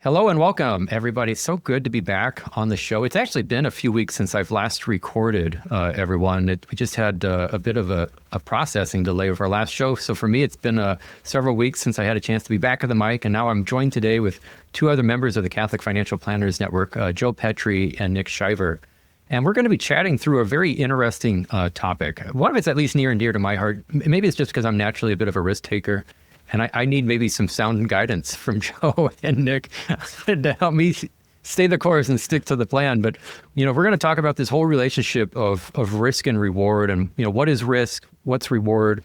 Hello and welcome, everybody. So good to be back on the show. It's actually been a few weeks since I've last recorded, everyone. We just had a bit of a processing delay with our last show. So for me, it's been several weeks since I had a chance to be back at the mic. And now I'm joined today with two other members of the Catholic Financial Planners Network, Joe Petry and Nick Shiver. And we're going to be chatting through a very interesting topic. One of it's at least near and dear to my heart. Maybe it's just because I'm naturally a bit of a risk taker. And I need maybe some sound guidance from Joe and Nick to help me stay the course and stick to the plan. But, we're going to talk about this whole relationship of risk and reward and, what is risk, what's reward,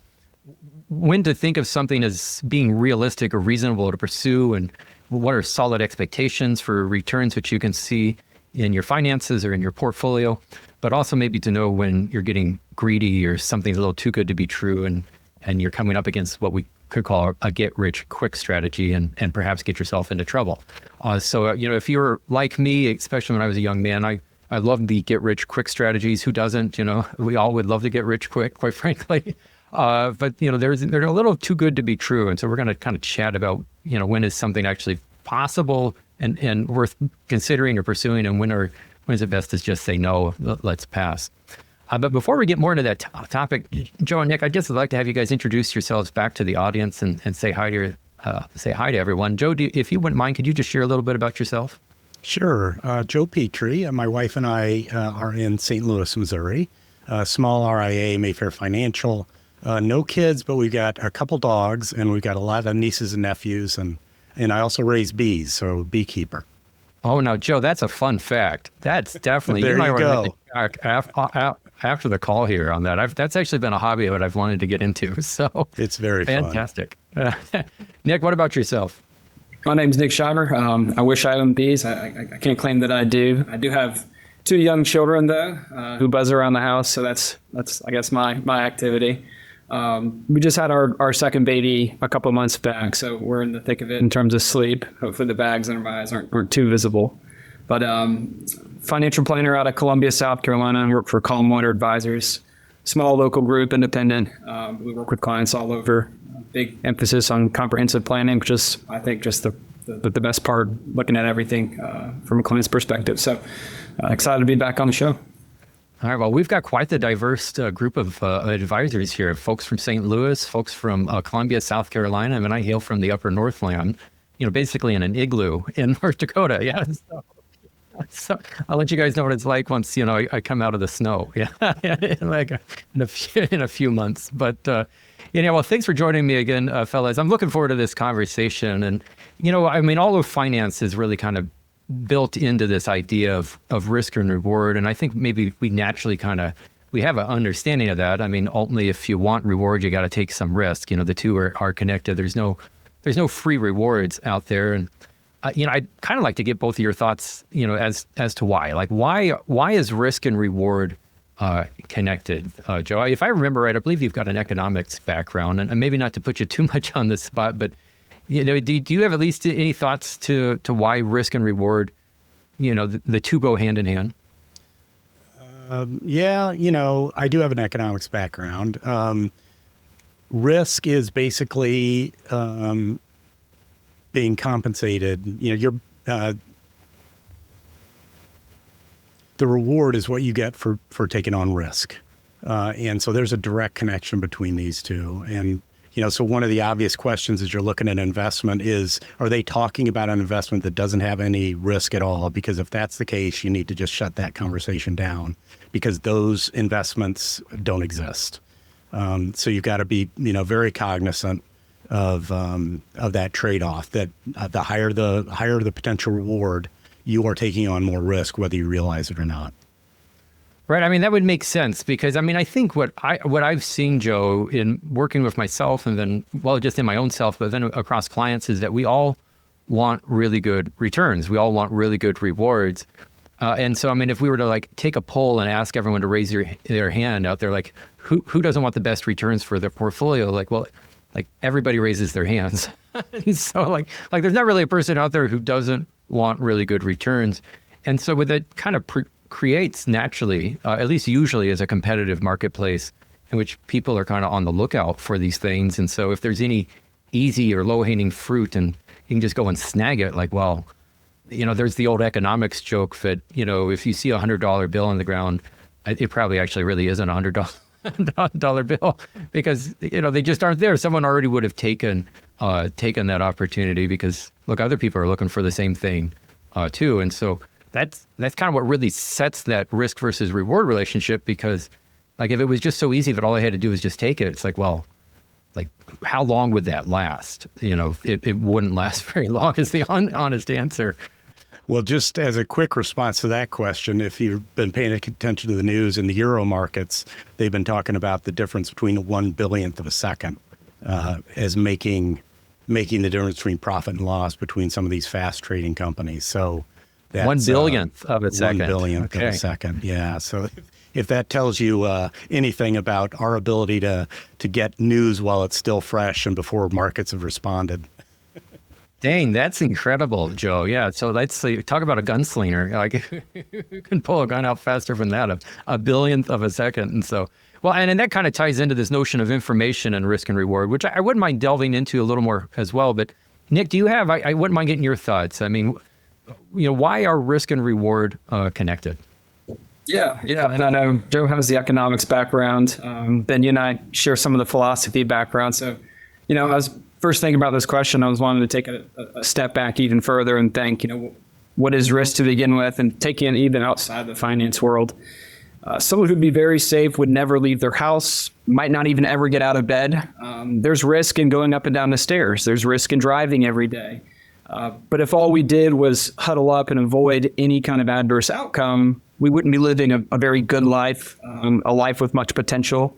when to think of something as being realistic or reasonable to pursue, and what are solid expectations for returns which you can see in your finances or in your portfolio, but also maybe to know when you're getting greedy or something's a little too good to be true and you're coming up against what we could call a get-rich-quick strategy and perhaps get yourself into trouble. So if you're like me, especially when I was a young man, I loved the get-rich-quick strategies. Who doesn't? We all would love to get rich quick, quite frankly. But, they're a little too good to be true. And so we're going to kind of chat about, when is something actually possible and worth considering or pursuing, and when is it best to just say, no, let's pass. But before we get more into that topic, Joe and Nick, I'd just like to have you guys introduce yourselves back to the audience and say hi to everyone. Joe, if you wouldn't mind, could you just share a little bit about yourself? Sure. Joe Petry. My wife and I are in St. Louis, Missouri. Small RIA, Mayfair Financial. No kids, but we've got a couple dogs, and we've got a lot of nieces and nephews, and I also raise bees, so beekeeper. Oh, now, Joe, that's a fun fact. That's definitely... There you go. After the call here on that. That's actually been a hobby that I've wanted to get into. So it's very fantastic. Nick, what about yourself? My name's Nick Shiver. I wish I owned bees. I can't claim that I do. I do have two young children, though, who buzz around the house. So that's I guess, my activity. We just had our second baby a couple of months back, so we're in the thick of it in terms of sleep. Hopefully the bags under my eyes aren't too visible. But financial planner out of Columbia, South Carolina. I work for Column Water Advisors, small local group, independent. We work with clients all over. Big emphasis on comprehensive planning, which is, I think, just the best part, looking at everything from a client's perspective. So excited to be back on the show. All right. Well, we've got quite the diverse group of advisors here. Folks from St. Louis, folks from Columbia, South Carolina. I mean, I hail from the upper Northland, basically in an igloo in North Dakota. Yeah. So I'll let you guys know what it's like once, I come out of the snow. Yeah. in a few months. But, well, thanks for joining me again, fellas. I'm looking forward to this conversation. And, all of finance is really kind of built into this idea of risk and reward. And I think maybe we naturally we have an understanding of that. Ultimately, if you want reward, you got to take some risk. The two are connected. There's no free rewards out there. And, I'd kind of like to get both of your thoughts, as to why. Like, why is risk and reward connected? Joe, if I remember right, I believe you've got an economics background, and maybe not to put you too much on the spot, but do you have at least any thoughts to why risk and reward, the two go hand in hand? I do have an economics background. Risk is basically being compensated. The reward is what you get for taking on risk. And so there's a direct connection between these two. And, so one of the obvious questions as you're looking at an investment is, are they talking about an investment that doesn't have any risk at all? Because if that's the case, you need to just shut that conversation down, because those investments don't exist. So you've got to be, very cognizant of that trade-off, that the higher the potential reward, you are taking on more risk, whether you realize it or not. Right. That would make sense, because I think what I've seen, Joe, in working with myself and then, just in my own self, but then across clients, is that we all want really good returns. We all want really good rewards. And so, if we were to take a poll and ask everyone to raise their hand out there, who doesn't want the best returns for their portfolio? Everybody raises their hands. So there's not really a person out there who doesn't want really good returns. And so with that kind of creates naturally, at least usually, as a competitive marketplace in which people are kind of on the lookout for these things. And so if there's any easy or low hanging fruit and you can just go and snag it, there's the old economics joke that, if you see $100 bill on the ground, it probably actually really isn't $100 bill because, they just aren't there. Someone already would have taken that opportunity because, look, other people are looking for the same thing too. And so that's kind of what really sets that risk versus reward relationship, because like if it was just so easy that all I had to do was just take it, it's like, well, like how long would that last? It wouldn't last very long is the honest answer. Well, just as a quick response to that question, if you've been paying attention to the news in the Euro markets, they've been talking about the difference between 1/1000th of a second as making the difference between profit and loss between some of these fast trading companies. So that's 1/1000th of a second. 1/1000th of a second. Yeah. So if that tells you anything about our ability to get news while it's still fresh and before markets have responded. Dang, that's incredible, Joe. Yeah. So let's see, talk about a gunslinger. Like you can pull a gun out faster than that, a billionth of a second. And so, well, and that kind of ties into this notion of information and risk and reward, which I wouldn't mind delving into a little more as well. But Nick, do you have, I wouldn't mind getting your thoughts. I mean, why are risk and reward connected? Yeah. And I know Joe has the economics background. Ben, you and I share some of the philosophy background. So, I was first thinking about this question, I was wanting to take a step back even further and think, what is risk to begin with, and taking it even outside the finance world. Someone who'd be very safe would never leave their house, might not even ever get out of bed. There's risk in going up and down the stairs. There's risk in driving every day. But if all we did was huddle up and avoid any kind of adverse outcome, we wouldn't be living a very good life, a life with much potential.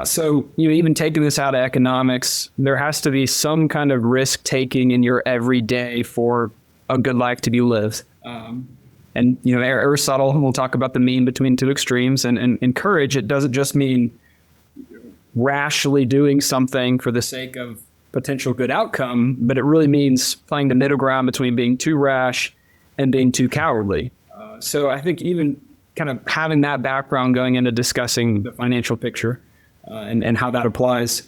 So even taking this out of economics, there has to be some kind of risk taking in your everyday for a good life to be lived. And Aristotle will talk about the mean between two extremes, and courage, it doesn't just mean rashly doing something for the sake of potential good outcome, but it really means finding the middle ground between being too rash and being too cowardly. So I think even kind of having that background going into discussing the financial picture and how that applies,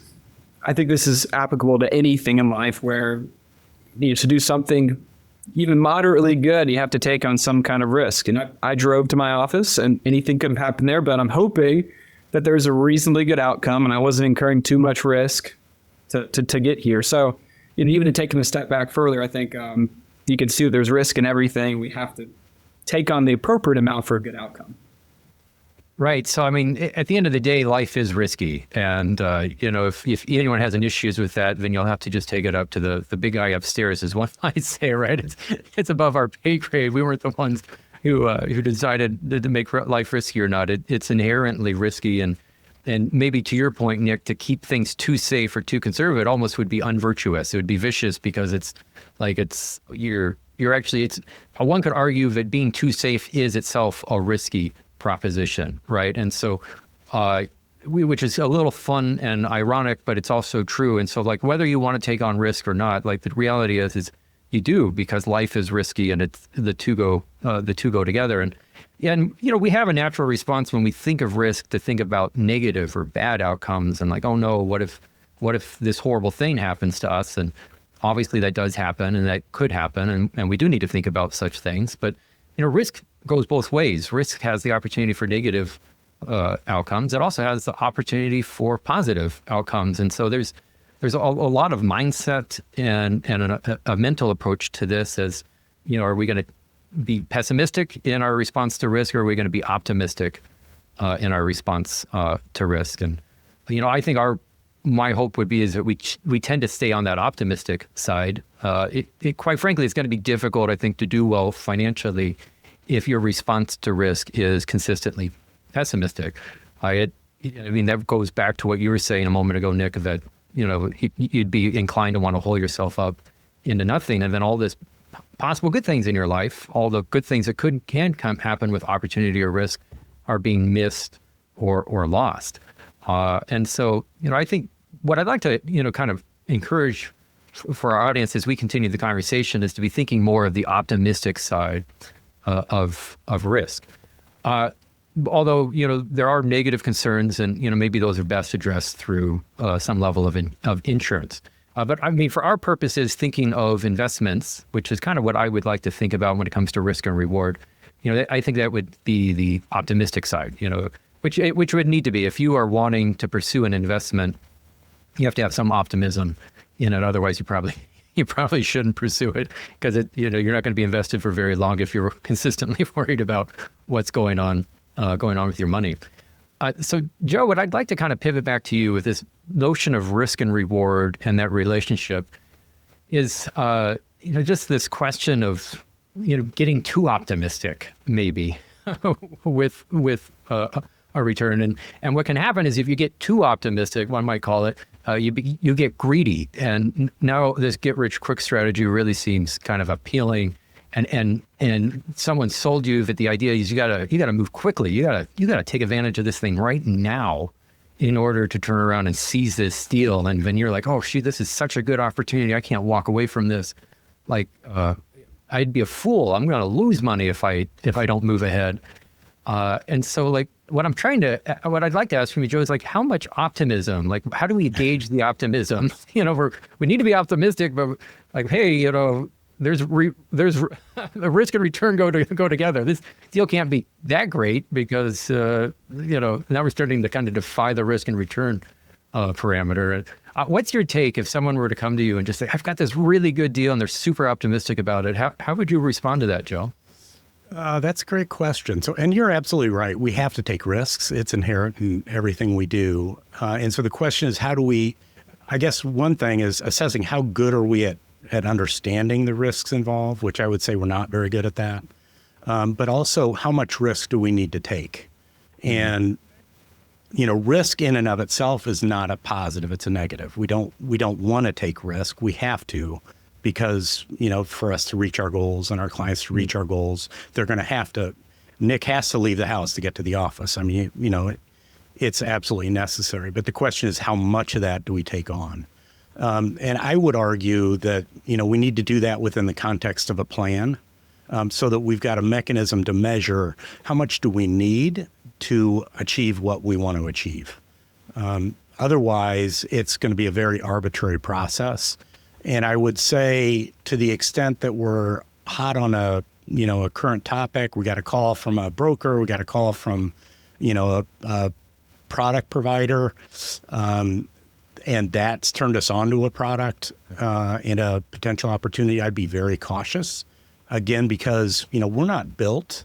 I think this is applicable to anything in life where to do something even moderately good, you have to take on some kind of risk. And I drove to my office and anything could happen there, but I'm hoping that there's a reasonably good outcome and I wasn't incurring too much risk to get here. So even taking a step back further, I think you can see that there's risk in everything. We have to take on the appropriate amount for a good outcome. Right. So, I mean, at the end of the day, life is risky. And, if anyone has any issues with that, then you'll have to just take it up to the big guy upstairs, is what I say, right? It's above our pay grade. We weren't the ones who decided to make life risky or not. It's inherently risky. And maybe to your point, Nick, to keep things too safe or too conservative, it almost would be unvirtuous. It would be vicious because one could argue that being too safe is itself a risky proposition, right? And so, which is a little fun and ironic, but it's also true. And so, like, whether you want to take on risk or not, like the reality is you do, because life is risky, and it's the two go together. And we have a natural response when we think of risk to think about negative or bad outcomes, and like, oh no, what if this horrible thing happens to us? And obviously that does happen, and that could happen, and we do need to think about such things. But risk goes both ways. Risk has the opportunity for negative outcomes. It also has the opportunity for positive outcomes. And so there's a lot of mindset and a mental approach to this. As are we going to be pessimistic in our response to risk, or are we going to be optimistic in our response to risk? And I think my hope would be is that we tend to stay on that optimistic side. It quite frankly, it's going to be difficult, I think, to do well financially if your response to risk is consistently pessimistic. That goes back to what you were saying a moment ago, Nick, that you'd be inclined to want to hold yourself up into nothing, and then all this possible good things in your life, all the good things that can happen with opportunity or risk, are being missed or lost. And so, I think what I'd like to, kind of encourage for our audience as we continue the conversation is to be thinking more of the optimistic side of risk. Although, there are negative concerns, and, maybe those are best addressed through some level of insurance. But I mean, for our purposes, thinking of investments, which is kind of what I would like to think about when it comes to risk and reward, I think that would be the optimistic side, which would need to be. If you are wanting to pursue an investment, you have to have some optimism in it. Otherwise, you probably shouldn't pursue it, because you're not going to be invested for very long if you're consistently worried about what's going on with your money. So, Joe, what I'd like to kind of pivot back to you with this notion of risk and reward and that relationship is, just this question of, getting too optimistic, maybe, with a return. And what can happen is if you get too optimistic, one might call it, you get greedy. And now this get rich quick strategy really seems kind of appealing. And someone sold you that the idea is you gotta move quickly. You gotta take advantage of this thing right now in order to turn around and seize this steal. And then you're like, oh shoot, this is such a good opportunity. I can't walk away from this. Like, I'd be a fool. I'm gonna lose money if I don't move ahead. And so like what I'd like to ask from you, Joe, is like, how much optimism, like how do we gauge the optimism? We need to be optimistic, but like, hey, there's the risk and return go together. This deal can't be that great because now we're starting to kind of defy the risk and return parameter. What's your take if someone were to come to you and just say, I've got this really good deal, and they're super optimistic about it? How would you respond to that, Joe? That's a great question. And you're absolutely right. We have to take risks. It's inherent in everything we do. And so the question is, I guess one thing is assessing how good are we at understanding the risks involved, which I would say we're not very good at that. But also, how much risk do we need to take? And, risk in and of itself is not a positive, it's a negative. We don't want to take risk. We have to, because, for us to reach our goals and our clients to reach our goals, Nick has to leave the house to get to the office. I mean, it's absolutely necessary. But the question is, how much of that do we take on? And I would argue that, we need to do that within the context of a plan, so that we've got a mechanism to measure how much do we need to achieve what we want to achieve. Otherwise, it's going to be a very arbitrary process. And I would say, to the extent that we're hot on a current topic, we got a call from a broker, we got a call from, a product provider, and that's turned us on to a product and a potential opportunity, I'd be very cautious. Again, because, we're not built,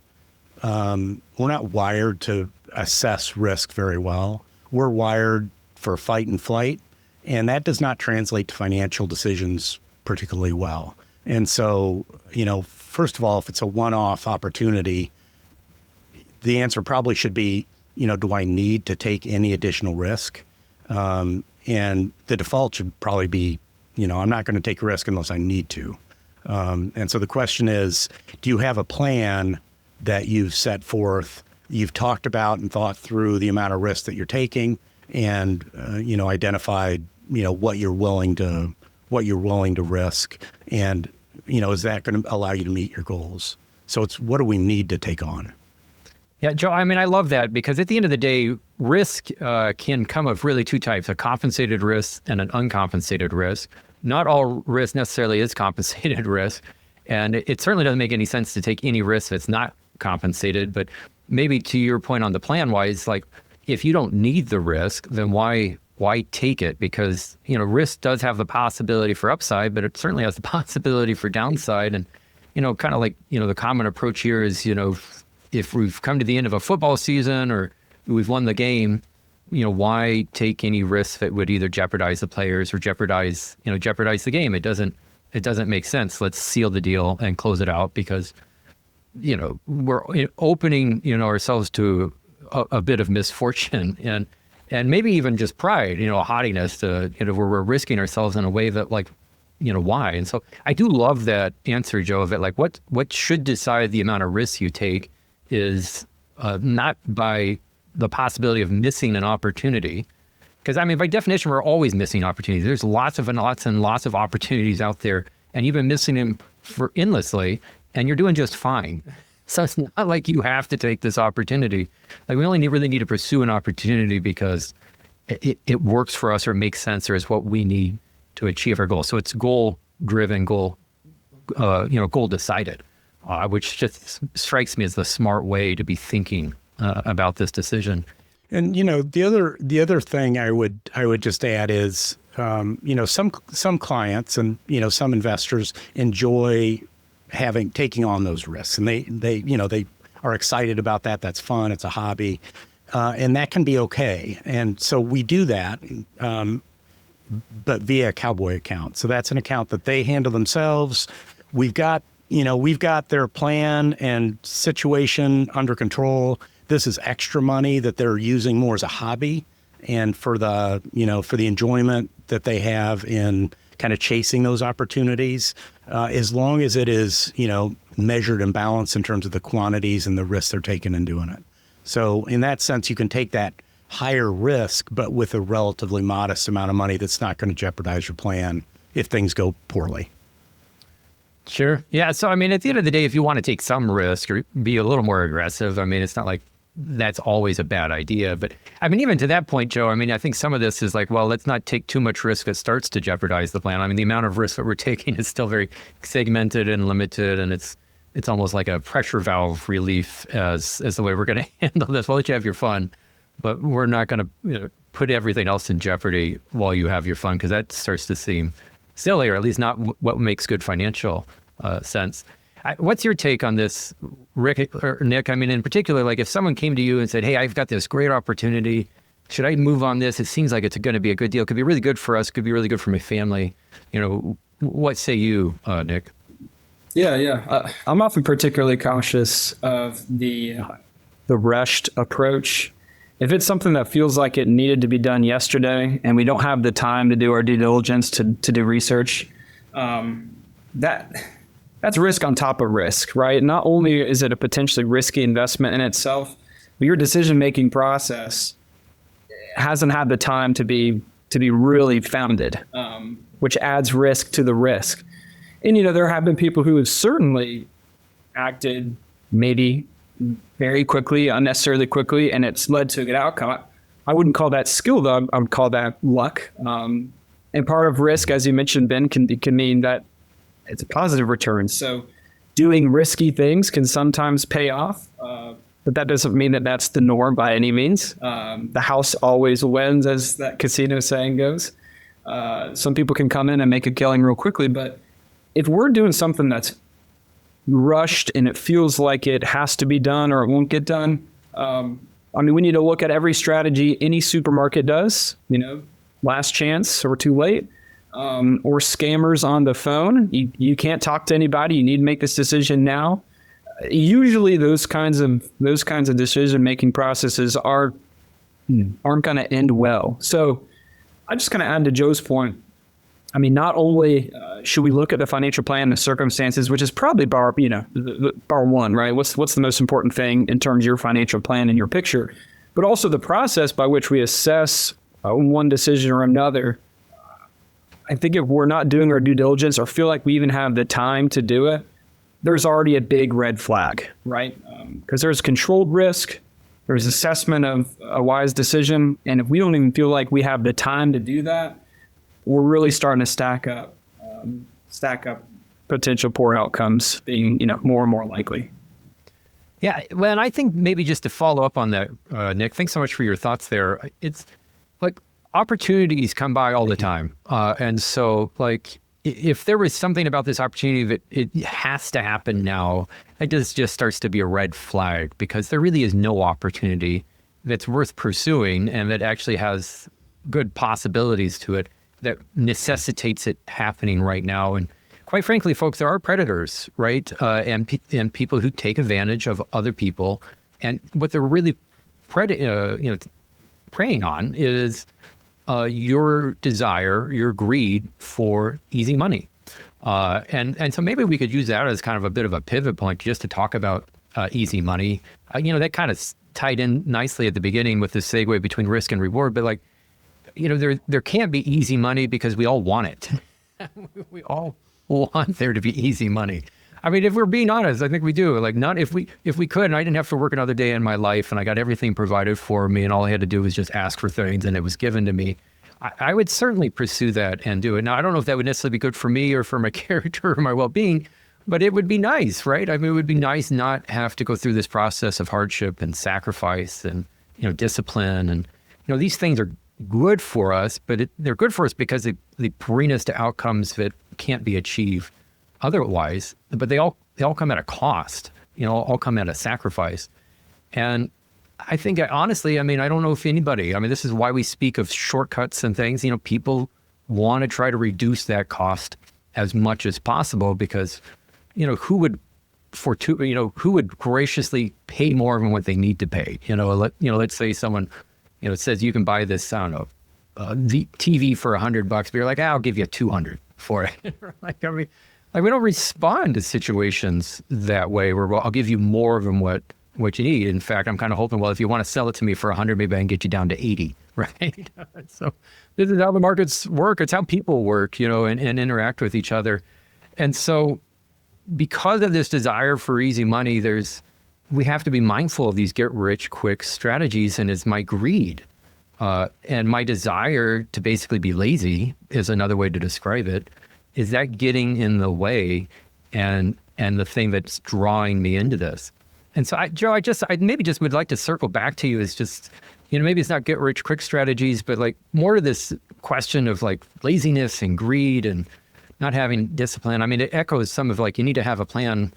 we're not wired to assess risk very well. We're wired for fight and flight, and that does not translate to financial decisions particularly well. And so, first of all, if it's a one-off opportunity, the answer probably should be, do I need to take any additional risk? And the default should probably be, I'm not going to take a risk unless I need to. And so the question is, do you have a plan that you've set forth, you've talked about and thought through the amount of risk that you're taking, and, identified, what you're willing to risk, and, is that going to allow you to meet your goals? So it's, what do we need to take on? Yeah, Joe, I mean, I love that, because at the end of the day, risk can come of really two types, a compensated risk and an uncompensated risk. Not all risk necessarily is compensated risk. And it certainly doesn't make any sense to take any risk that's not compensated. But maybe to your point on the plan-wise, like, if you don't need the risk, then why take it? Because, risk does have the possibility for upside, but it certainly has the possibility for downside. And, kind of like, the common approach here is, if we've come to the end of a football season or we've won the game, why take any risk that would either jeopardize the players or jeopardize the game? It doesn't make sense. Let's seal the deal and close it out, because, we're opening, ourselves to a bit of misfortune and maybe even just pride, haughtiness to, where we're risking ourselves in a way that, like, why? And so I do love that answer, Joe, of it. Like, what should decide the amount of risk you take is not by the possibility of missing an opportunity. Because, I mean, by definition, we're always missing opportunities. There's lots and lots of opportunities out there, and you've been missing them for endlessly, and you're doing just fine. So it's not like you have to take this opportunity. Like, we only really need to pursue an opportunity because it works for us or makes sense or is what we need to achieve our goal. So it's goal driven, goal decided, which just strikes me as the smart way to be thinking about this decision. And the other thing I would just add is some clients and some investors enjoy taking on those risks, and they are excited about that. That's fun. It's a hobby, and that can be okay. And so we do that, but via a cowboy account. So that's an account that they handle themselves. We've got their plan and situation under control. This is extra money that they're using more as a hobby and for the enjoyment that they have in kind of chasing those opportunities, as long as it is, measured and balanced in terms of the quantities and the risks they're taking in doing it. So in that sense, you can take that higher risk, but with a relatively modest amount of money that's not going to jeopardize your plan if things go poorly. Sure. Yeah. So, I mean, at the end of the day, if you want to take some risk or be a little more aggressive, I mean, it's not like that's always a bad idea. But I mean, even to that point, Joe, I mean, I think some of this is like, well, let's not take too much risk that starts to jeopardize the plan. I mean, the amount of risk that we're taking is still very segmented and limited, and it's almost like a pressure valve relief as the way we're going to handle this. We'll let you have your fun, but we're not going to put everything else in jeopardy while you have your fun, because that starts to seem silly, or at least not what makes good financial sense. What's your take on this, Rick or Nick? I mean, in particular, like if someone came to you and said, hey, I've got this great opportunity. Should I move on this? It seems like it's going to be a good deal. Could be really good for us. Could be really good for my family. What say you, Nick? Yeah. I'm often particularly cautious of the rushed approach. If it's something that feels like it needed to be done yesterday and we don't have the time to do our due diligence to do research, that's risk on top of risk, right? Not only is it a potentially risky investment in itself, but your decision-making process hasn't had the time to be really founded, which adds risk to the risk. And, there have been people who have certainly acted maybe very quickly, unnecessarily quickly, and it's led to a good outcome. I wouldn't call that skill, though. I would call that luck. And part of risk, as you mentioned, Ben, can mean that it's a positive return. So doing risky things can sometimes pay off, but that doesn't mean that that's the norm by any means. The house always wins, as that casino saying goes. Some people can come in and make a killing real quickly, but if we're doing something that's rushed and it feels like it has to be done or it won't get done, we need to look at every strategy any supermarket does, last chance or too late. Or scammers on the phone. You can't talk to anybody. You need to make this decision now. Usually, those kinds of decision-making processes aren't going to end well. So, I just kind of add to Joe's point. I mean, not only should we look at the financial plan and the circumstances, which is probably bar one, right? What's the most important thing in terms of your financial plan and your picture, but also the process by which we assess one decision or another. I think if we're not doing our due diligence or feel like we even have the time to do it, there's already a big red flag, right? Because there's controlled risk, there's assessment of a wise decision, and if we don't even feel like we have the time to do that, we're really starting to stack up potential poor outcomes being, more and more likely. Yeah, well, and I think maybe just to follow up on that, Nick, thanks so much for your thoughts there. It's like, opportunities come by all the time. And so like, if there was something about this opportunity that it has to happen now, it just starts to be a red flag, because there really is no opportunity that's worth pursuing and that actually has good possibilities to it that necessitates it happening right now. And quite frankly, folks, there are predators, right? And people who take advantage of other people. And what they're really preying on is your desire, your greed for easy money. And so maybe we could use that as kind of a bit of a pivot point just to talk about easy money. That kind of tied in nicely at the beginning with the segue between risk and reward, but there can't be easy money because we all want it. We all want there to be easy money. I mean, if we're being honest, I think we do. Like, not if we could, and I didn't have to work another day in my life, and I got everything provided for me, and all I had to do was just ask for things, and it was given to me. I would certainly pursue that and do it. Now, I don't know if that would necessarily be good for me or for my character or my well-being, but it would be nice, right? I mean, it would be nice not have to go through this process of hardship and sacrifice and, discipline. And, these things are good for us, but they're good for us because the greenest outcomes that can't be achieved otherwise, but they all come at a cost, all come at a sacrifice. And I think, honestly, I don't know if anybody, this is why we speak of shortcuts and things. People want to try to reduce that cost as much as possible because, who would graciously pay more than what they need to pay? Let's say someone, says you can buy this, I don't know, the TV for $100, but you're like, I'll give you 200 for it. We don't respond to situations that way where I'll give you more than what you need. In fact, I'm kind of hoping, well, if you want to sell it to me for 100, maybe I can get you down to 80, right? So this is how the markets work. It's how people work, and interact with each other. And so because of this desire for easy money, we have to be mindful of these get-rich-quick strategies, and it's my greed. And my desire to basically be lazy is another way to describe it. Is that getting in the way and the thing that's drawing me into this? And so, Joe, I maybe just would like to circle back to you is just, maybe it's not get-rich-quick strategies, but like more to this question of like laziness and greed and not having discipline. It echoes some of like, you need to have a plan,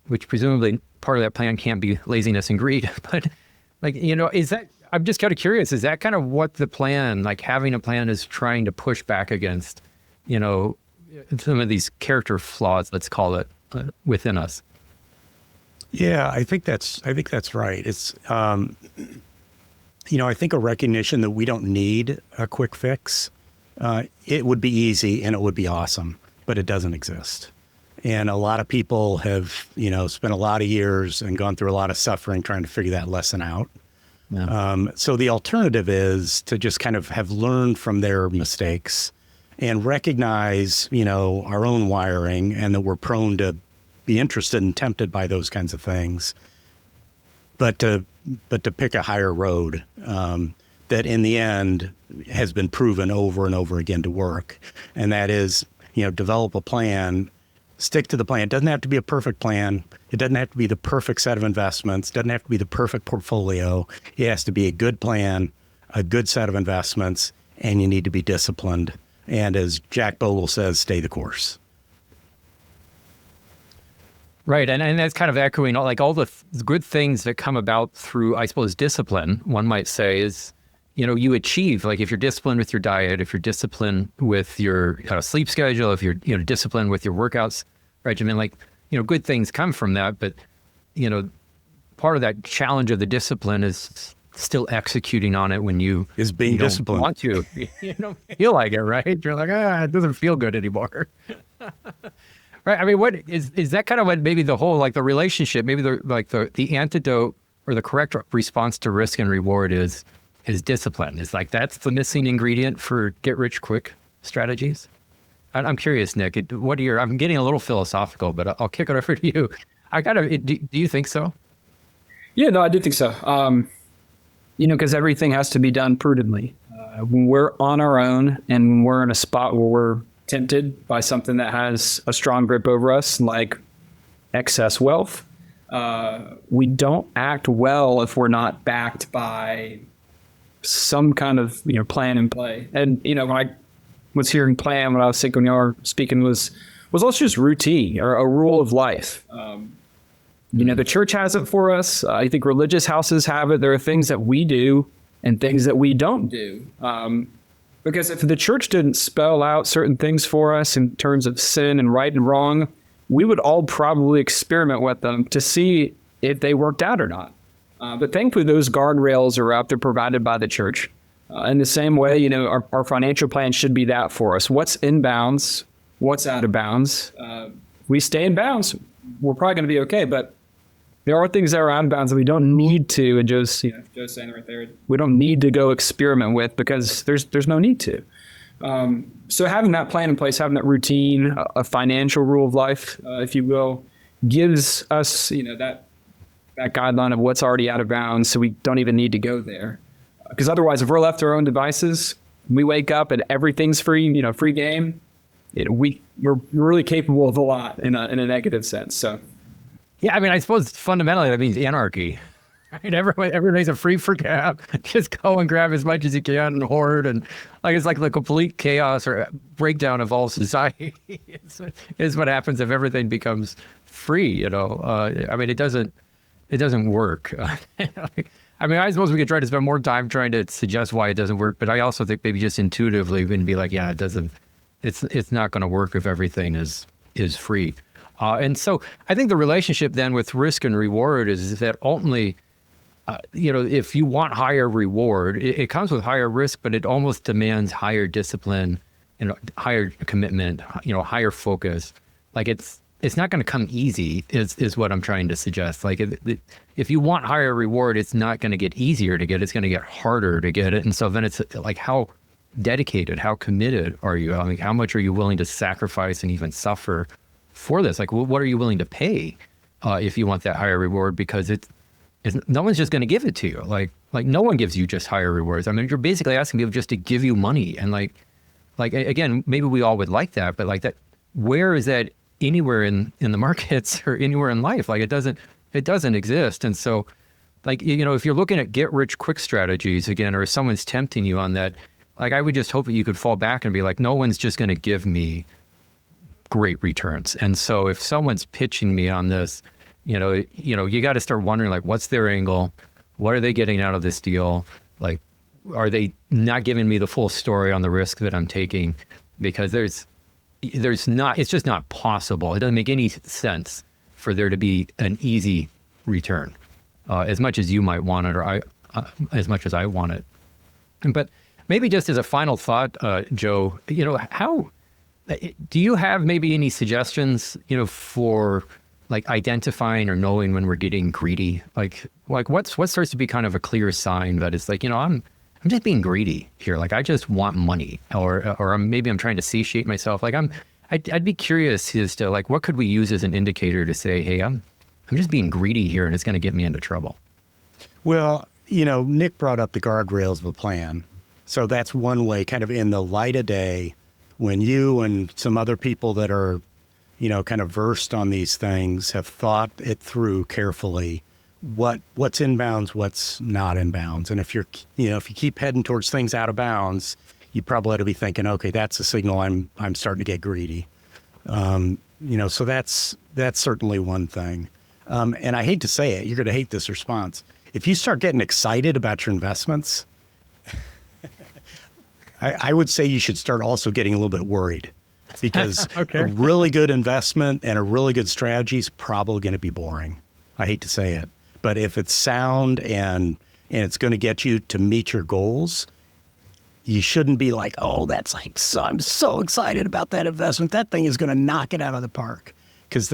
which presumably part of that plan can't be laziness and greed. But like, is that, I'm just kind of curious, is that kind of what the plan, like having a plan is trying to push back against, some of these character flaws, let's call it, within us? Yeah, I think that's right. It's, I think a recognition that we don't need a quick fix. It would be easy and it would be awesome, but it doesn't exist. And a lot of people have, spent a lot of years and gone through a lot of suffering trying to figure that lesson out. Yeah. So the alternative is to just kind of have learned from their mistakes and recognize, our own wiring and that we're prone to be interested and tempted by those kinds of things, but to pick a higher road that in the end has been proven over and over again to work. And that is, develop a plan, stick to the plan. It doesn't have to be a perfect plan. It doesn't have to be the perfect set of investments. It doesn't have to be the perfect portfolio. It has to be a good plan, a good set of investments, and you need to be disciplined. And as Jack Bogle says, stay the course. Right. And that's kind of echoing all the good things that come about through, I suppose, discipline, one might say, is, you achieve, like if you're disciplined with your diet, if you're disciplined with your sleep schedule, if you're, disciplined with your workouts regimen, good things come from that. But, part of that challenge of the discipline is still executing on it when you is being disciplined. Want to, don't feel like it, right? You're like, it doesn't feel good anymore. Right. What is that kind of what maybe the whole, like the relationship, maybe the antidote or the correct response to risk and reward is discipline. It's like, that's the missing ingredient for get rich quick strategies. I'm curious, Nick, I'm getting a little philosophical, but I'll kick it over to you. Do you think so? Yeah, no, I do think so. Because everything has to be done prudently. When we're on our own and when we're in a spot where we're tempted by something that has a strong grip over us, like excess wealth, we don't act well if we're not backed by some kind of plan in play. And when I was hearing plan, what I was thinking when you were speaking was also just routine or a rule of life. The church has it for us. I think religious houses have it. There are things that we do and things that we don't do. Because if the church didn't spell out certain things for us in terms of sin and right and wrong, we would all probably experiment with them to see if they worked out or not. But thankfully, those guardrails are out there provided by the church. In the same way, our financial plan should be that for us. What's in bounds? What's out of bounds? We stay in bounds, we're probably going to be okay. But there are things that are out of bounds that we don't need to, and Joe's saying right there, we don't need to go experiment with because there's no need to. So having that plan in place, having that routine, a financial rule of life, if you will, gives us, that guideline of what's already out of bounds, so we don't even need to go there. Because otherwise, if we're left to our own devices, we wake up and everything's free, free game, we're really capable of a lot in a negative sense. So, Yeah, I mean, I suppose fundamentally that means anarchy. Right? Everybody's a free for grab. Just go and grab as much as you can and hoard, and it's like the complete chaos or breakdown of all society is what happens if everything becomes free. I mean, it doesn't work. I mean, I suppose we could try to spend more time trying to suggest why it doesn't work, but I also think maybe just intuitively we can be like, yeah, it doesn't. It's not going to work if everything is free. And so I think the relationship then with risk and reward is that ultimately, if you want higher reward, it comes with higher risk, but it almost demands higher discipline, higher commitment, higher focus. Like it's not going to come easy is what I'm trying to suggest. Like if you want higher reward, it's not going to get easier to get, it's going to get harder to get it. And so then it's like, how dedicated, how committed are you? I mean, how much are you willing to sacrifice and even suffer for this? Like, what are you willing to pay if you want that higher reward? Because no one's just going to give it to you. Like no one gives you just higher rewards. I mean, you're basically asking people just to give you money. And like again, maybe we all would like that, but like that, where is that anywhere in the markets or anywhere in life? Like it doesn't exist. And so like, if you're looking at get rich quick strategies again, or if someone's tempting you on that, like I would just hope that you could fall back and be like, no one's just going to give me great returns. And so if someone's pitching me on this, you got to start wondering, like, what's their angle? What are they getting out of this deal? Like, are they not giving me the full story on the risk that I'm taking? Because it's just not possible. It doesn't make any sense for there to be an easy return, as much as you might want it, or as much as I want it. But maybe just as a final thought, Joe, how do you have maybe any suggestions, for like identifying or knowing when we're getting greedy? Like what starts to be kind of a clear sign that it's like, I'm just being greedy here. Like I just want money, or maybe I'm trying to satiate myself. Like I'd be curious as to like, what could we use as an indicator to say, hey, I'm just being greedy here and it's going to get me into trouble. Well, Nick brought up the guardrails of a plan. So that's one way, kind of in the light of day, when you and some other people that are, kind of versed on these things have thought it through carefully, what's in bounds, what's not in bounds. And if you're, if you keep heading towards things out of bounds, you probably ought to be thinking, okay, that's a signal I'm starting to get greedy. So that's certainly one thing. And I hate to say it, you're going to hate this response. If you start getting excited about your investments, I would say you should start also getting a little bit worried, because Okay. A really good investment and a really good strategy is probably going to be boring. I hate to say it, but if it's sound and it's going to get you to meet your goals, you shouldn't be like, oh, that's like, I'm so excited about that investment. That thing is going to knock it out of the park. Because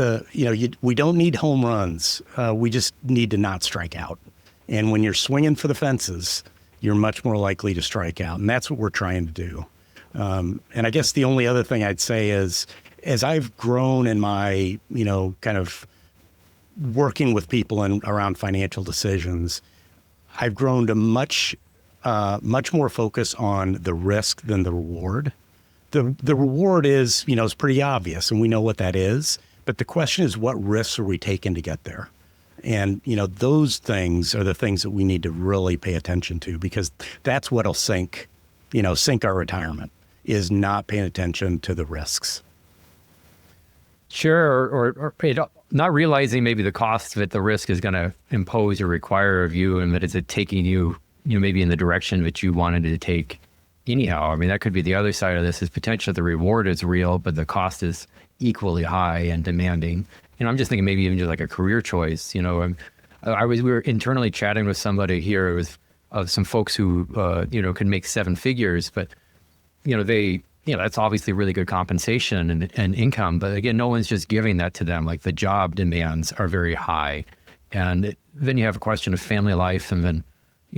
we don't need home runs. We just need to not strike out. And when you're swinging for the fences, you're much more likely to strike out. And that's what we're trying to do. And I guess the only other thing I'd say is, as I've grown in my, kind of working with people around financial decisions, I've grown to much more focus on the risk than the reward. The reward is, is pretty obvious, and we know what that is. But the question is, what risks are we taking to get there? And, those things are the things that we need to really pay attention to, because that's what'll sink our retirement, is not paying attention to the risks. Sure, or not realizing maybe the cost that the risk is going to impose or require of you, and that it's taking you, maybe in the direction that you wanted to take anyhow. I mean, that could be the other side of this, is potentially the reward is real, but the cost is equally high and demanding. I'm just thinking maybe even just like a career choice. We were internally chatting with somebody here with some folks who, can make seven figures, but, that's obviously really good compensation and income. But again, no one's just giving that to them. Like the job demands are very high. And then you have a question of family life, and then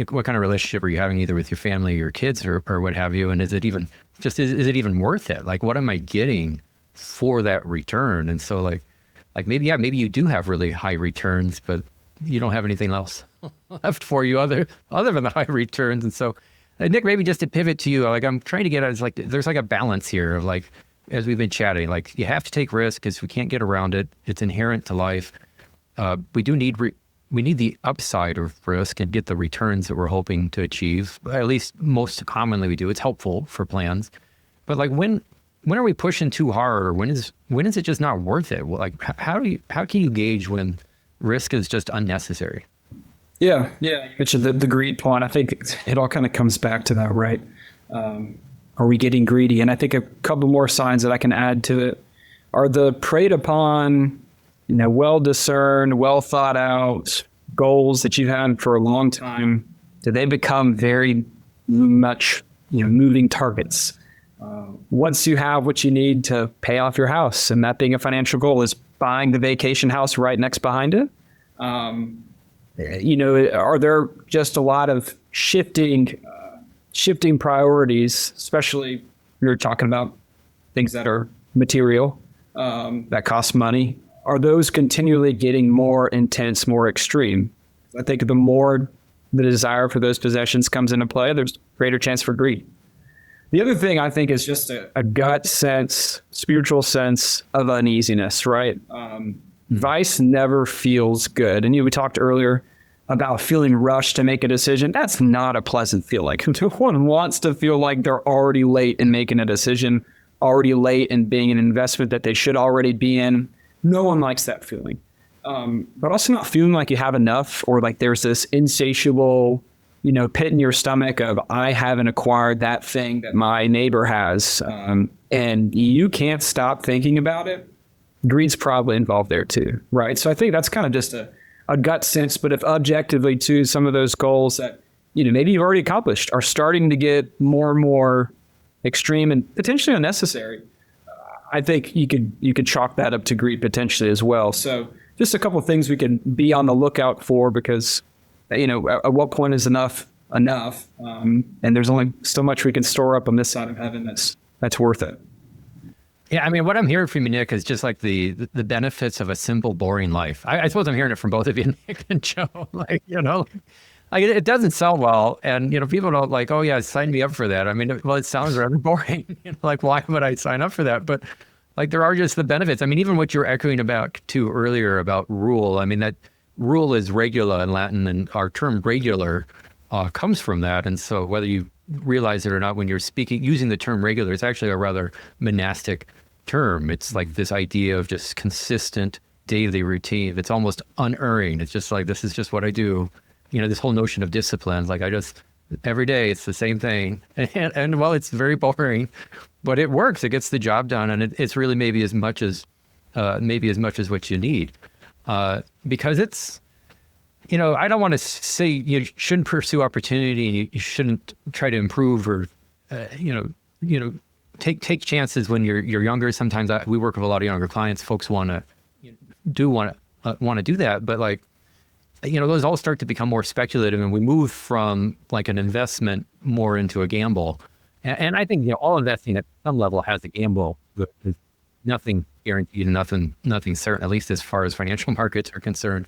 what kind of relationship are you having either with your family or your kids or what have you? And is it even worth it? Like, what am I getting for that return? And so like maybe you do have really high returns, but you don't have anything else left for you other than the high returns. And so Nick, maybe just to pivot to you, like I'm trying to get at is like there's like a balance here of like, as we've been chatting, like you have to take risk because we can't get around it. It's inherent to life. We do need we need the upside of risk and get the returns that we're hoping to achieve. At least most commonly we do. It's helpful for plans, but like when are we pushing too hard, or when is it just not worth it? Like how can you gauge when risk is just unnecessary? Yeah. You mentioned the greed point. I think it all kind of comes back to that, right? Are we getting greedy? And I think a couple more signs that I can add to it are the preyed upon, well discerned, well thought out goals that you've had for a long time. Do they become very much, moving targets? Once you have what you need to pay off your house, and that being a financial goal is buying the vacation house right next behind it. Are there just a lot of shifting priorities, especially you're talking about things that are material, that cost money? Are those continually getting more intense, more extreme? I think the more the desire for those possessions comes into play, there's greater chance for greed. The other thing I think is just a gut sense, spiritual sense of uneasiness, right? Vice never feels good. And we talked earlier about feeling rushed to make a decision. That's not a pleasant feeling. No one wants to feel like they're already late in making a decision, already late in being an investment that they should already be in. No one likes that feeling. But also not feeling like you have enough, or like there's this insatiable, pit in your stomach of, I haven't acquired that thing that my neighbor has. And you can't stop thinking about it. Greed's probably involved there too, right? So I think that's kind of just a gut sense, but if objectively too, some of those goals that, maybe you've already accomplished are starting to get more and more extreme and potentially unnecessary, I think you could chalk that up to greed potentially as well. So just a couple of things we can be on the lookout for, because, at what point is enough? And there's only so much we can store up on this side of heaven that's worth it. Yeah, I mean, what I'm hearing from you, Nick, is just like the benefits of a simple, boring life. I suppose I'm hearing it from both of you, Nick and Joe. Like, it doesn't sell well, and people don't like, oh yeah, sign me up for that. I mean, well, it sounds rather boring. Like, why would I sign up for that? But like, there are just the benefits. I mean, even what you're echoing about too earlier about rule. I mean, that rule is regula in Latin, and our term regular comes from that. And so whether you realize it or not, when you're using the term regular, it's actually a rather monastic term. It's like this idea of just consistent daily routine. It's almost unerring. It's just like, this is just what I do. This whole notion of discipline, like every day it's the same thing. And well, it's very boring, but it works. It gets the job done. And it's really maybe as much as what you need. Because it's, I don't want to say you shouldn't pursue opportunity and you shouldn't try to improve or, take chances when you're younger. Sometimes we work with a lot of younger clients. Folks want to do that, but like, those all start to become more speculative, and we move from like an investment more into a gamble. And I think all investing at some level has a gamble. There's nothing guaranteed, nothing certain, at least as far as financial markets are concerned.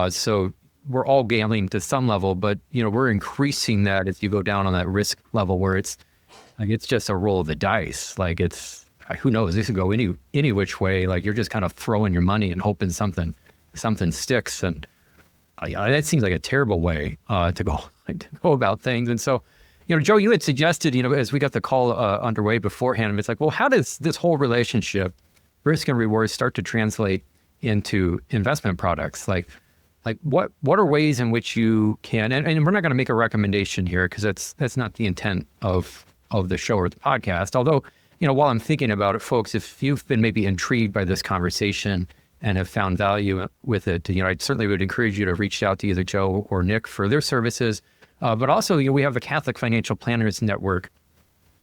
So we're all gambling to some level, but we're increasing that as you go down on that risk level where it's like it's just a roll of the dice. Like it's, who knows, this could go any which way. Like you're just kind of throwing your money and hoping something sticks. And that seems like a terrible way to go about things. And so, Joe, you had suggested, as we got the call underway beforehand, it's like, well, how does this whole relationship, risk and reward, start to translate into investment products? Like what are ways in which you can, and we're not going to make a recommendation here because that's not the intent of the show or the podcast. Although, while I'm thinking about it, folks, if you've been maybe intrigued by this conversation and have found value with it, I certainly would encourage you to reach out to either Joe or Nick for their services. But also, we have the Catholic Financial Planners Network,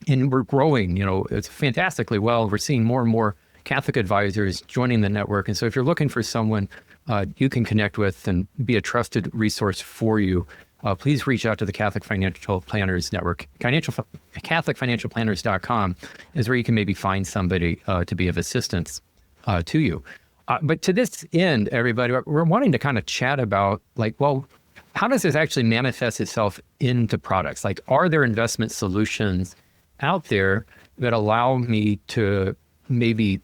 and we're growing, it's fantastically well. We're seeing more and more Catholic advisors joining the network. And so if you're looking for someone you can connect with and be a trusted resource for you, please reach out to the Catholic Financial Planners Network. CatholicFinancialPlanners.com is where you can maybe find somebody to be of assistance to you. But to this end, everybody, we're wanting to kind of chat about how does this actually manifest itself into products? Like, are there investment solutions out there that allow me to maybe,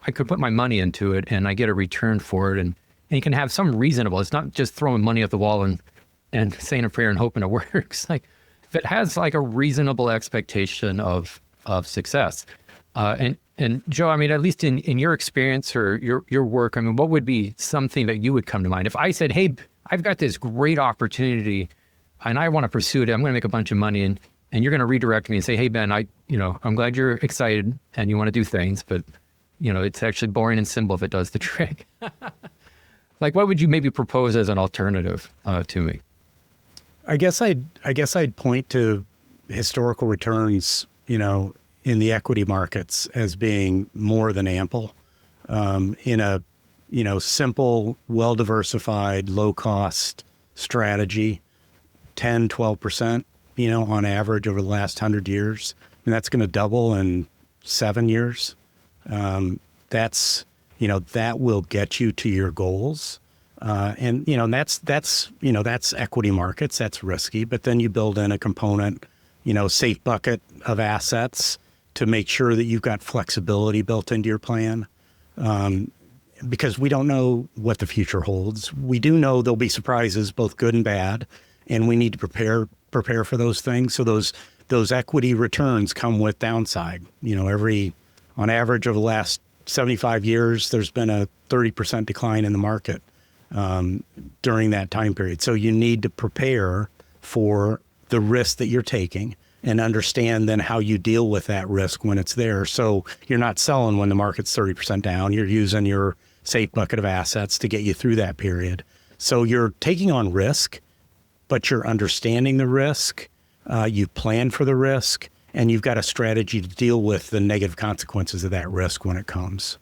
I could put my money into it and I get a return for it, and you can have some reasonable, it's not just throwing money at the wall and saying a prayer and hoping it works. Like, if it has like a reasonable expectation of success. And Joe, I mean, at least in your experience or your work, I mean, what would be something that you would come to mind? If I said, hey, I've got this great opportunity and I want to pursue it, I'm going to make a bunch of money, and you're going to redirect me and say, hey, Ben, I'm glad you're excited and you want to do things, but it's actually boring and simple if it does the trick. Like, what would you maybe propose as an alternative to me? I guess I'd point to historical returns, in the equity markets as being more than ample, in a, simple, well-diversified, low-cost strategy, 10, 12%, on average over the last 100 years. And that's going to double in 7 years. That will get you to your goals. And that's equity markets, that's risky, but then you build in a component, safe bucket of assets to make sure that you've got flexibility built into your plan. Because we don't know what the future holds. We do know there'll be surprises, both good and bad, and we need to prepare for those things. So those equity returns come with downside. On average over the last 75 years, there's been a 30% decline in the market during that time period. So you need to prepare for the risk that you're taking and understand then how you deal with that risk when it's there. So you're not selling when the market's 30% down. You're using your safe bucket of assets to get you through that period. So you're taking on risk, but you're understanding the risk. You've planned for the risk, and you've got a strategy to deal with the negative consequences of that risk when it comes.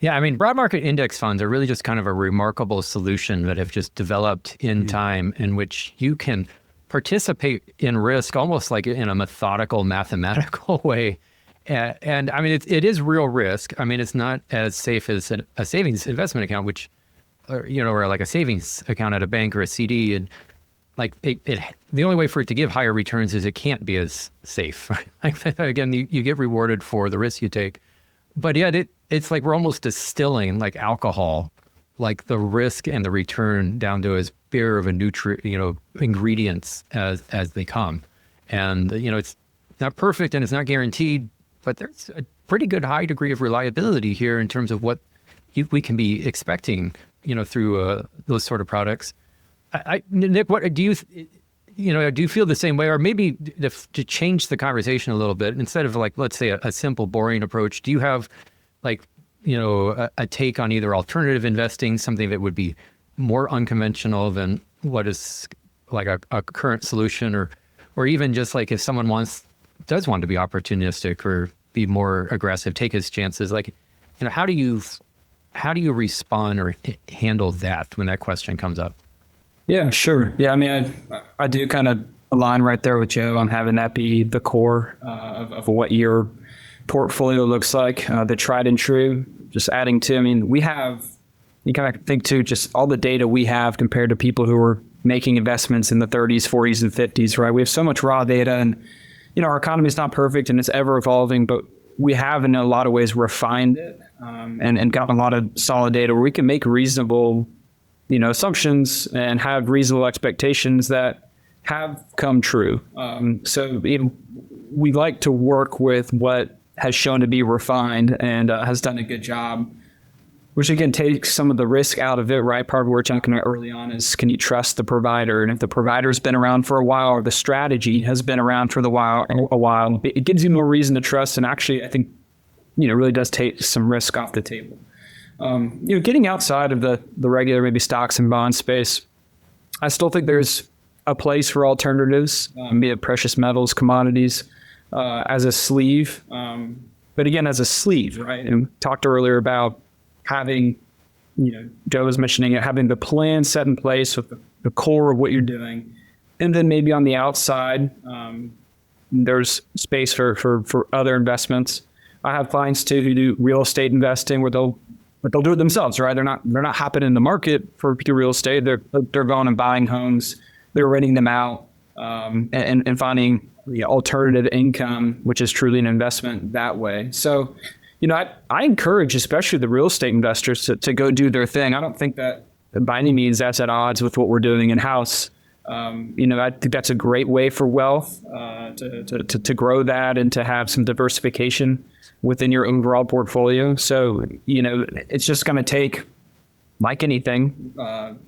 Yeah, I mean, broad market index funds are really just kind of a remarkable solution that have just developed in time, in which you can participate in risk almost like in a methodical, mathematical way. And I mean, it is real risk. I mean, it's not as safe as a savings investment account, which, or like a savings account at a bank or a CD. And like the only way for it to give higher returns is it can't be as safe. Like, again, you get rewarded for the risk you take. But yeah, it's like we're almost distilling like alcohol, like the risk and the return down to as bare of a ingredients as they come. And, it's not perfect and it's not guaranteed, but there's a pretty good high degree of reliability here in terms of what we can be expecting, through those sort of products. Nick, what do you, do you feel the same way? Or maybe to change the conversation a little bit, instead of like, let's say a simple, boring approach, do you have like, a take on either alternative investing, something that would be more unconventional than what is like a current solution, or even just like if someone does want to be opportunistic or be more aggressive, take his chances, like, how do you respond or handle that when that question comes up? Yeah, sure. Yeah, I mean, I do kind of align right there with Joe on having that be the core of what your portfolio looks like, the tried and true. Just adding to, I mean, you kind of think too, just all the data we have compared to people who are making investments in the 30s, 40s, and 50s, right? We have so much raw data, and, our economy is not perfect and it's ever evolving, but we have in a lot of ways refined it and gotten a lot of solid data where we can make reasonable assumptions and have reasonable expectations that have come true. So we like to work with what has shown to be refined and has done a good job, which again takes some of the risk out of it, right? Part of what we're talking about early on is, can you trust the provider? And if the provider's been around for a while, or the strategy has been around for a while, it gives you more reason to trust. And actually, I think, really does take some risk off the table. Getting outside of the regular maybe stocks and bond space, I still think there's a place for alternatives, be it precious metals, commodities, as a sleeve. But again, as a sleeve, right? And we talked earlier about having, Joe was mentioning it, having the plan set in place with the core of what you're doing. And then maybe on the outside, there's space for other investments. I have clients too who do real estate investing, where they'll but they'll do it themselves, right? They're not hopping in the market for real estate. They're going and buying homes. They're renting them out, and finding alternative income, which is truly an investment that way. So, I encourage, especially the real estate investors, to go do their thing. I don't think that by any means that's at odds with what we're doing in house. I think that's a great way for wealth to grow that and to have some diversification within your overall portfolio. So, it's just going to take, like anything,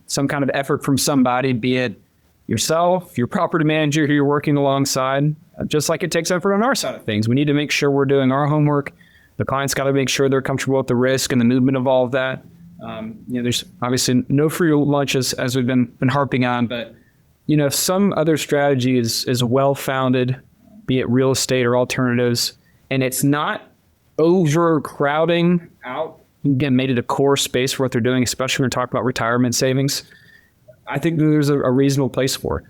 some kind of effort from somebody, be it yourself, your property manager who you're working alongside, just like it takes effort on our side of things. We need to make sure we're doing our homework. The client's got to make sure they're comfortable with the risk and the movement of all of that. There's obviously no free lunch as we've been harping on, but if some other strategy is well-founded, be it real estate or alternatives, and it's not overcrowding out, again, made it a core space for what they're doing, especially when we're talking about retirement savings, I think there's a reasonable place for it.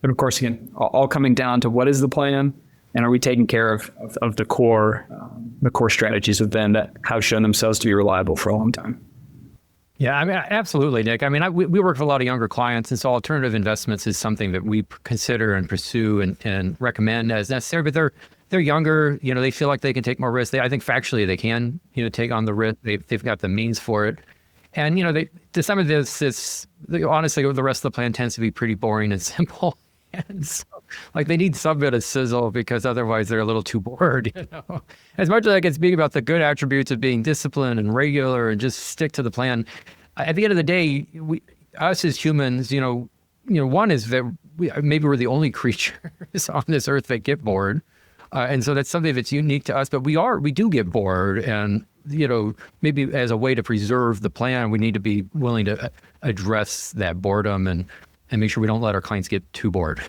But of course, again, all coming down to what is the plan, and are we taking care of the core strategies within that have shown themselves to be reliable for a long time. Yeah, I mean, absolutely, Nick. I mean, we work with a lot of younger clients, and so alternative investments is something that we consider and pursue and recommend as necessary. But they're younger, they feel like they can take more risk. I think factually they can, take on the risk. They've got the means for it. And, to some of this, honestly, the rest of the plan tends to be pretty boring and simple. And so, they need some bit of sizzle because otherwise they're a little too bored, As much as I can speak about the good attributes of being disciplined and regular and just stick to the plan, at the end of the day, us as humans, one is that maybe we're the only creatures on this earth that get bored. And so that's something that's unique to us, but we do get bored, and maybe as a way to preserve the plan, we need to be willing to address that boredom and make sure we don't let our clients get too bored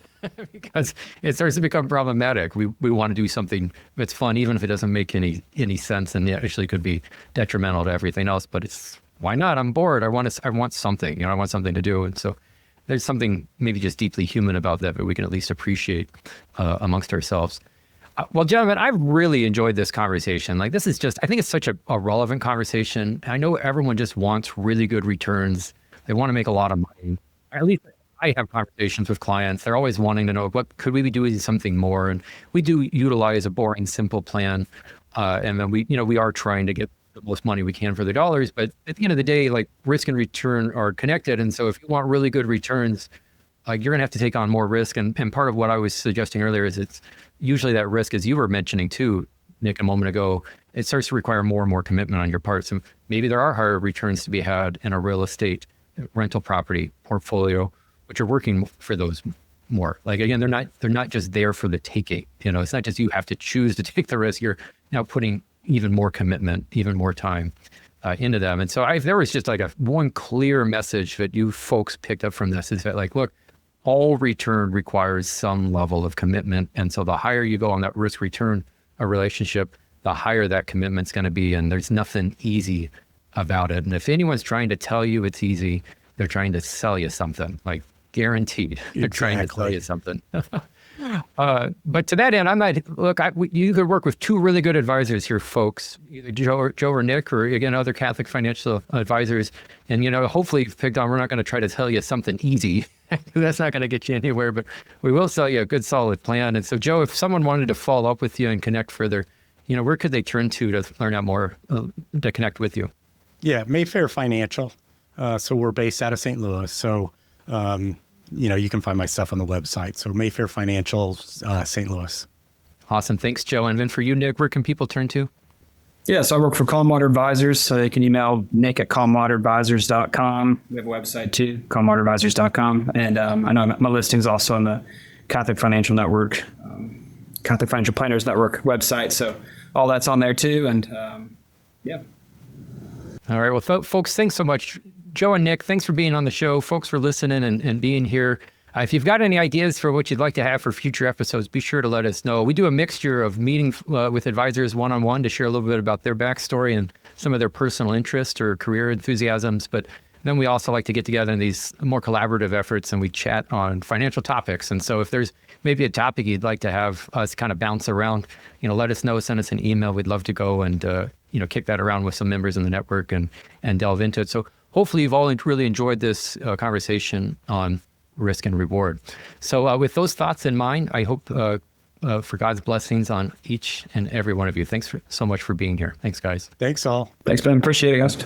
because it starts to become problematic. We want to do something that's fun, even if it doesn't make any sense, and it actually could be detrimental to everything else. But why not? I'm bored. I want something. I want something to do, and so there's something maybe just deeply human about that, but we can at least appreciate amongst ourselves. Well, gentlemen, I've really enjoyed this conversation. This is I think it's such a relevant conversation. I know everyone just wants really good returns. They want to make a lot of money. At least I have conversations with clients. They're always wanting to know, what could we be doing something more? And we do utilize a boring, simple plan. And then we are trying to get the most money we can for the dollars. But at the end of the day, risk and return are connected. And so if you want really good returns, you're going to have to take on more risk. And part of what I was suggesting earlier is it's usually that risk, as you were mentioning too, Nick, a moment ago, it starts to require more and more commitment on your part. So maybe there are higher returns to be had in a real estate rental property portfolio, which are working for those more. Again, they're not just there for the taking. It's not just you have to choose to take the risk. You're now putting even more commitment, even more time into them. And so if there was just one clear message that you folks picked up from this is that look, all return requires some level of commitment. And so the higher you go on that risk return relationship, the higher that commitment's going to be. And there's nothing easy about it. And if anyone's trying to tell you it's easy, they're trying to sell you something, guaranteed. They're trying to sell you something. But to that end, you could work with two really good advisors here, folks, either Joe or Nick, or again, other Catholic financial advisors. And, hopefully you've picked on, we're not going to try to tell you something easy. That's not going to get you anywhere, but we will sell you a good, solid plan. And so, Joe, if someone wanted to follow up with you and connect further, where could they turn to learn out more, to connect with you? Yeah, Mayfair Financial. So we're based out of St. Louis. So, you can find my stuff on the website. So Mayfair Financial, St. Louis. Awesome. Thanks, Joe. And then for you, Nick, where can people turn to? Yeah, so I work for Calmwater Advisors, so they can email Nick at calmwateradvisors.com. We have a website too, calmwateradvisors.com. And I know my listing's also on the Catholic Financial Network, Catholic Financial Planners Network website. So all that's on there too. And yeah. All right. Well, folks, thanks so much. Joe and Nick, thanks for being on the show. Folks for listening and being here. If you've got any ideas for what you'd like to have for future episodes, be sure to let us know. We do a mixture of meeting with advisors one-on-one to share a little bit about their backstory and some of their personal interests or career enthusiasms. But then we also like to get together in these more collaborative efforts and we chat on financial topics. And so if there's maybe a topic you'd like to have us kind of bounce around, let us know, send us an email. We'd love to go and, kick that around with some members in the network and delve into it. So hopefully you've all really enjoyed this conversation on risk and reward. So with those thoughts in mind, I hope for God's blessings on each and every one of you. Thanks so much for being here. Thanks, guys. Thanks all. Thanks, Ben. Appreciate it, guys.